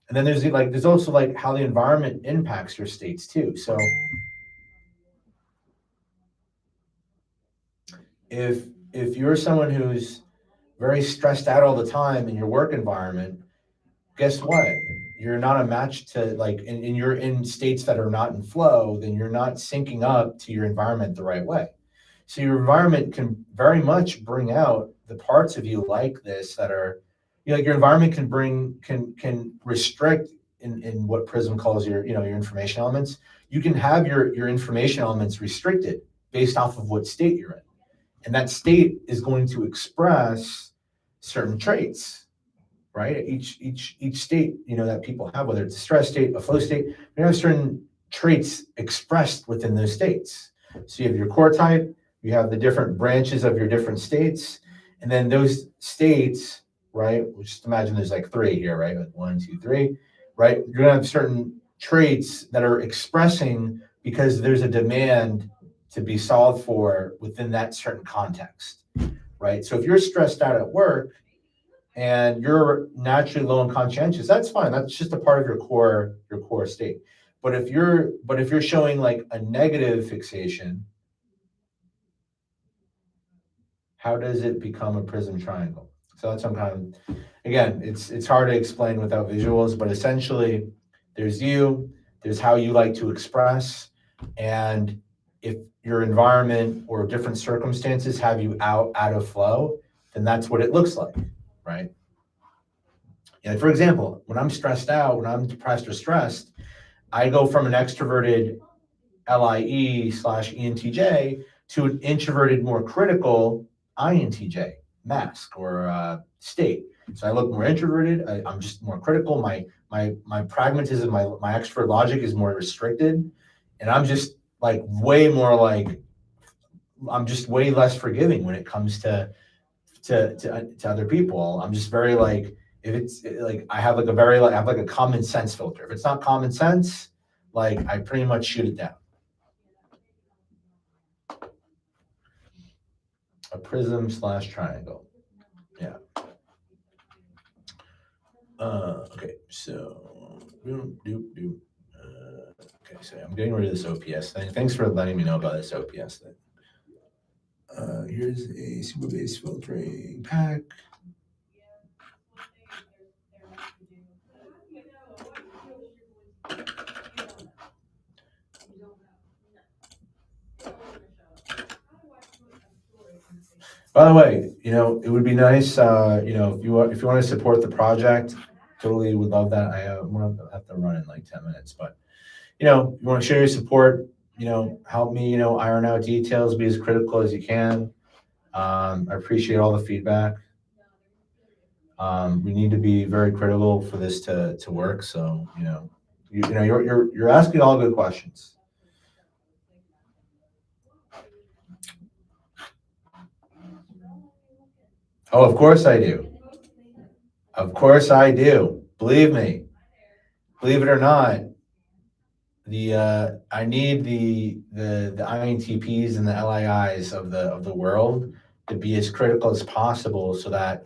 and then there's also like how the environment impacts your states too. So if you're someone who's very stressed out all the time in your work environment, guess what? You're not a match to and you're in states that are not in flow, then you're not syncing up to your environment the right way. So your environment can very much bring out the parts of you like this that are, your environment can restrict in what PRISM calls your information elements. You can have your information elements restricted based off of what state you're in. And that state is going to express certain traits, right? Each state, that people have, whether it's a stress state, a flow state, you have certain traits expressed within those states. So you have your core type, you have the different branches of your different states, and then those states, right? Just imagine there's like three here, right? Like 1, 2, 3, right? You're gonna have certain traits that are expressing because there's a demand to be solved for within that certain context, right? So if you're stressed out at work and you're naturally low and conscientious, that's fine. That's just a part of your core state. But if you're showing like a negative fixation, how does it become a prism triangle? So that's some kind of, again, it's hard to explain without visuals, but essentially there's you, there's how you like to express, and if your environment or different circumstances have you out of flow, then that's what it looks like, right? Yeah, for example, when I'm stressed out, when I'm depressed or stressed, I go from an extroverted LIE/ENTJ to an introverted, more critical INTJ mask or state. So I look more introverted. I'm just more critical. My pragmatism, my extrovert logic is more restricted, and I'm just like way more like I'm just way less forgiving when it comes to other people. I'm just very like if it's like I have like a very like I have like a common sense filter. If it's not common sense, like I pretty much shoot it down. A prism/triangle. Yeah. Okay, so okay, so I'm getting rid of this OPS thing. Thanks for letting me know about this OPS thing. Here's a super base filtering pack. By the way, it would be nice, if you want to support the project, totally would love that. I'm gonna have to run in like 10 minutes, but you want to share your support, help me, iron out details, be as critical as you can. I appreciate all the feedback. We need to be very critical for this to work. So, you're asking all good questions. Oh, of course I do. Of course I do. Believe me. Believe it or not, I need the INTPs and the LIIs of the world to be as critical as possible so that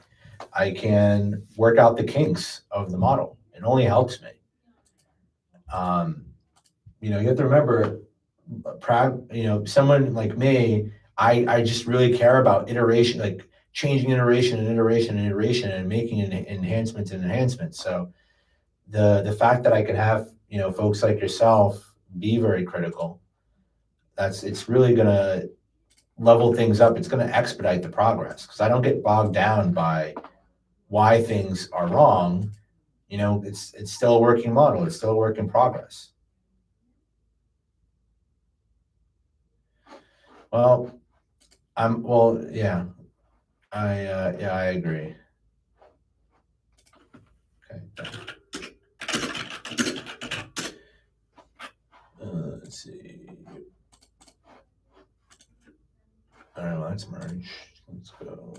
I can work out the kinks of the model. It only helps me. You have to remember, someone like me, I just really care about iteration, like changing iteration and iteration and iteration and making enhancements and enhancements. So the fact that I can have, folks like yourself be very critical, it's really gonna level things up. It's gonna expedite the progress because I don't get bogged down by why things are wrong. It's still a working model. It's still a work in progress. Well, yeah, I agree. Okay. Let's see. All right, let's merge. Let's go.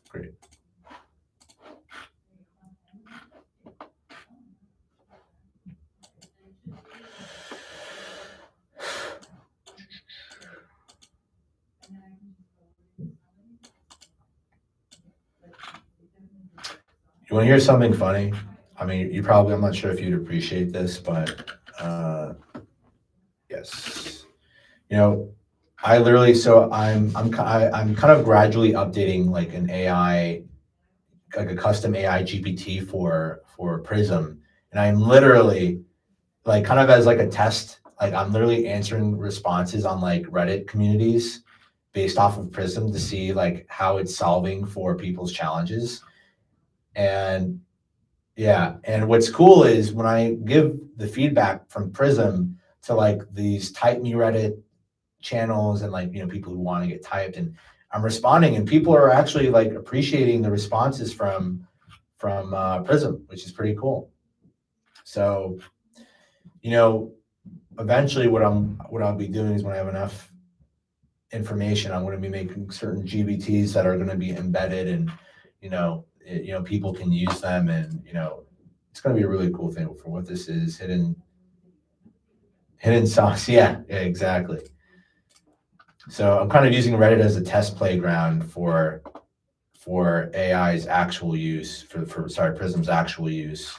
Great. You want to hear something funny? I mean, I'm not sure if you'd appreciate this, but yes. I literally, so I'm kind of gradually updating like an AI, like a custom AI GPT for Prism, and I'm literally like kind of as like a test, like I'm literally answering responses on like Reddit communities based off of Prism to see like how it's solving for people's challenges. And yeah, and what's cool is when I give the feedback from Prism to like these type me Reddit channels and like people who want to get typed, and I'm responding, and people are actually like appreciating the responses from Prism, which is pretty cool. So eventually what I'll be doing is when I have enough information, I'm going to be making certain GBTs that are going to be embedded, and people can use them, and it's going to be a really cool thing for what this is. Hidden sauce. Yeah, exactly. So I'm kind of using Reddit as a test playground for AI's actual use, for PRISM's actual use.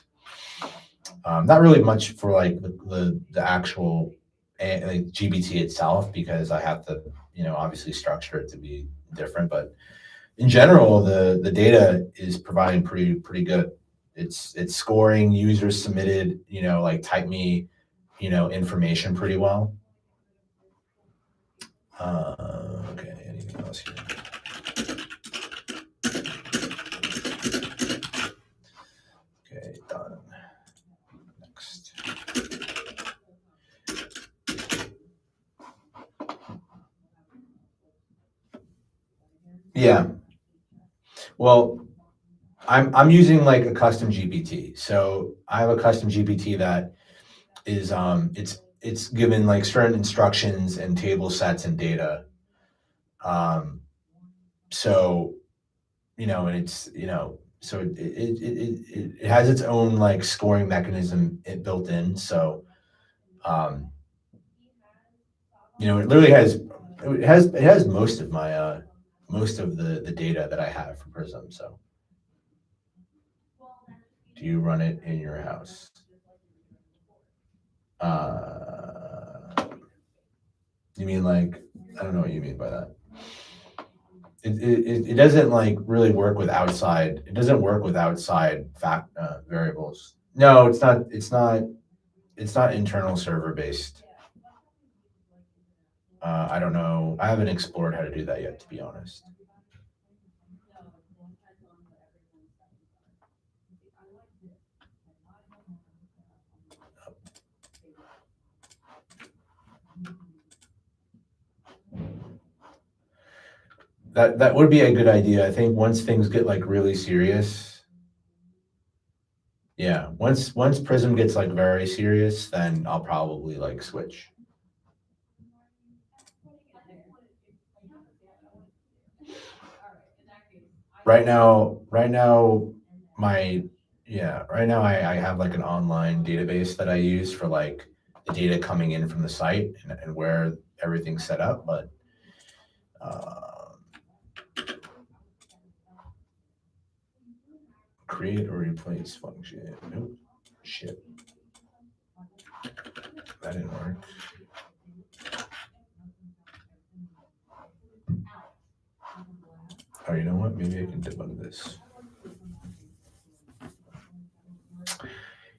Not really much for like the actual like GPT itself, because I have to, obviously structure it to be different. But in general, the data is providing pretty good. It's scoring users submitted, like type me, information pretty well. Okay, anything else here? Okay, done. Next. Yeah. Well, I'm using like a custom GPT. So I have a custom GPT that is it's given like certain instructions and table sets and data. So and it's so it has its own like scoring mechanism built in. So it literally has most of my most of the data that I have for PRISM. So do you run it in your house? You mean like, I don't know what you mean by that. It doesn't like really work with outside. It doesn't work with outside variables. No, it's not. It's not internal server based. I don't know. I haven't explored how to do that yet, to be honest. That would be a good idea. I think once things get like really serious, yeah. Once PRISM gets like very serious, then I'll probably like switch. Right now, I have like an online database that I use for like the data coming in from the site and where everything's set up, but create or replace function. Nope. Shit. That didn't work. Oh, you know what? Maybe I can debug this.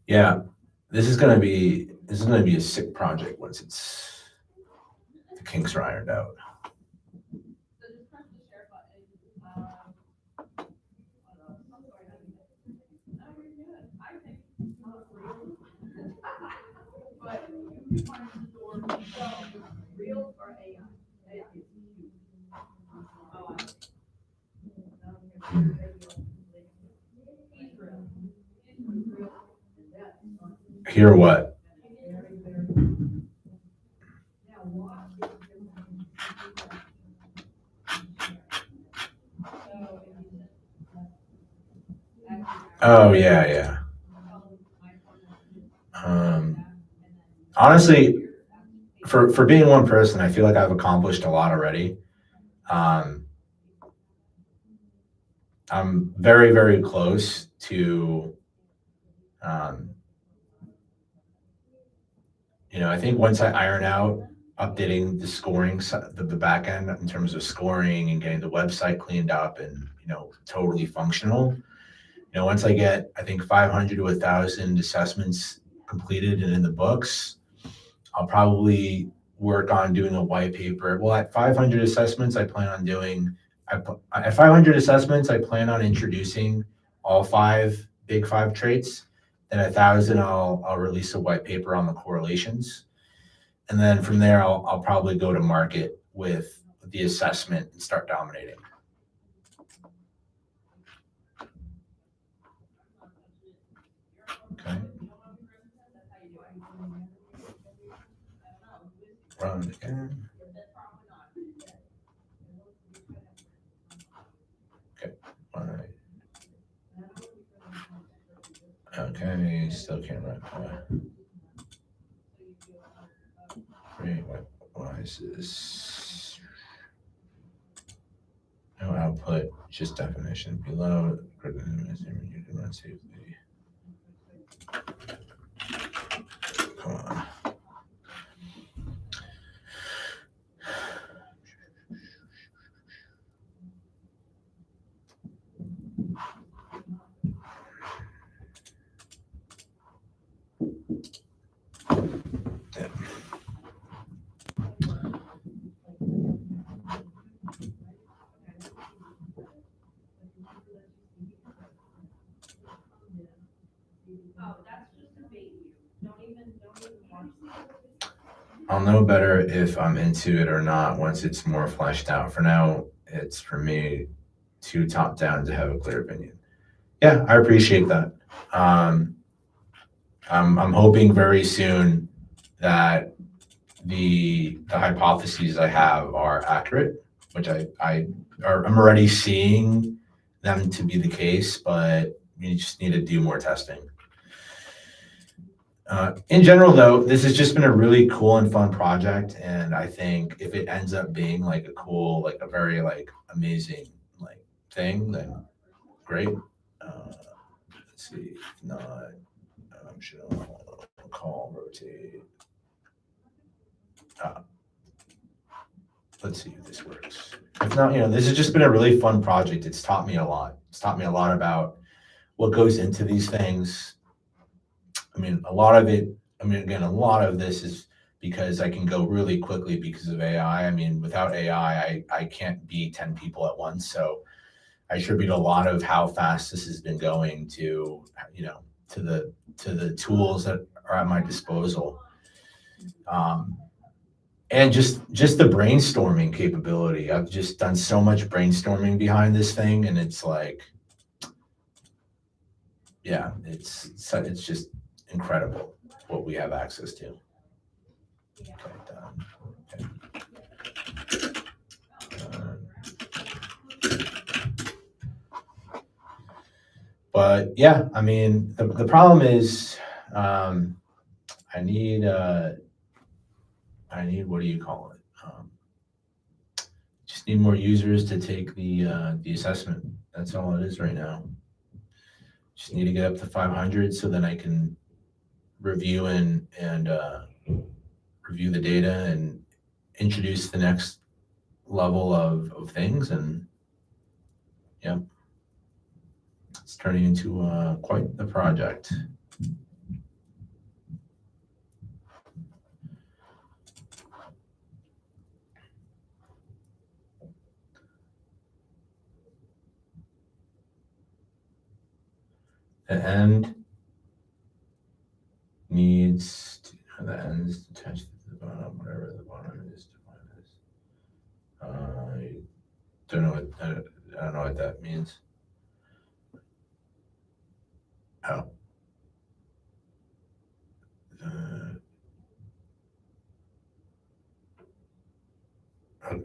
Yeah, this is gonna be a sick project once the kinks are ironed out. Hear what? Oh yeah. Honestly, for being one person, I feel like I've accomplished a lot already. I'm very, very close to, I think once I iron out updating the scoring, the back end in terms of scoring and getting the website cleaned up and, totally functional, once I get, I think 500 to 1,000 assessments completed and in the books, I'll probably work on doing a white paper. Well, at 500 assessments, I plan on at 500 assessments, I plan on introducing all big five traits. Then 1,000, I'll release a white paper on the correlations. And then from there, I'll probably go to market with the assessment and start dominating. Okay. Run again. Okay. All right. Okay, still can't run. Why is this? No output, just definition. Below, you can run safely. Come on. I'll know better if I'm into it or not once it's more fleshed out. For now, it's for me too top down to have a clear opinion. Yeah, I appreciate that. I'm hoping very soon that the hypotheses I have are accurate, which I'm already seeing them to be the case, but you just need to do more testing. In general, though, this has just been a really cool and fun project, and I think if it ends up being like a cool, like a very like amazing like thing, then great. Let's see, if not, I'm sure I'll call rotate. Let's see if this works. If not, this has just been a really fun project. It's taught me a lot. It's taught me a lot about what goes into these things. I mean, a lot of this is because I can go really quickly because of AI. I mean, without AI, I can't be 10 people at once. So I attribute a lot of how fast this has been going to, to the tools that are at my disposal. And just the brainstorming capability. I've just done so much brainstorming behind this thing, and it's like, yeah, it's just incredible what we have access to. Okay, done. But yeah, I mean, the problem is, I need what do you call it? Just need more users to take the assessment. That's all it is right now. Just need to get up to 500 so then I can review and review the data and introduce the next level of things. And yeah, it's turning into quite the project. The end needs to, the ends attached to the bottom, whatever the bottom is defined as. I don't know what that means. Oh.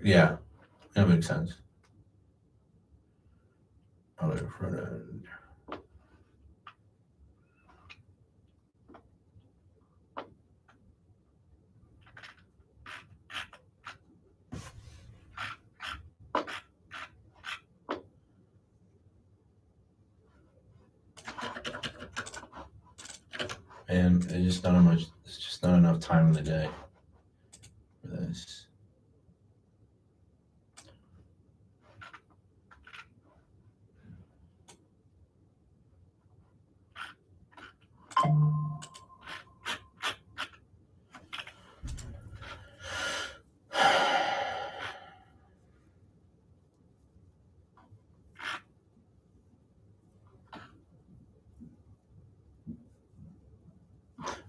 Yeah, that makes sense. Oh, in front end. And it's just not enough time in the day for this.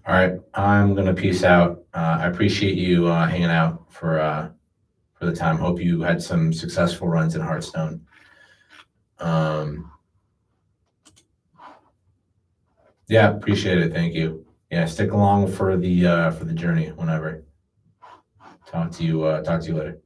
All right, I'm gonna peace out. I appreciate you hanging out for the time. Hope you had some successful runs in Hearthstone. Yeah, appreciate it. Thank you. Yeah, stick along for the journey whenever. Talk to you later.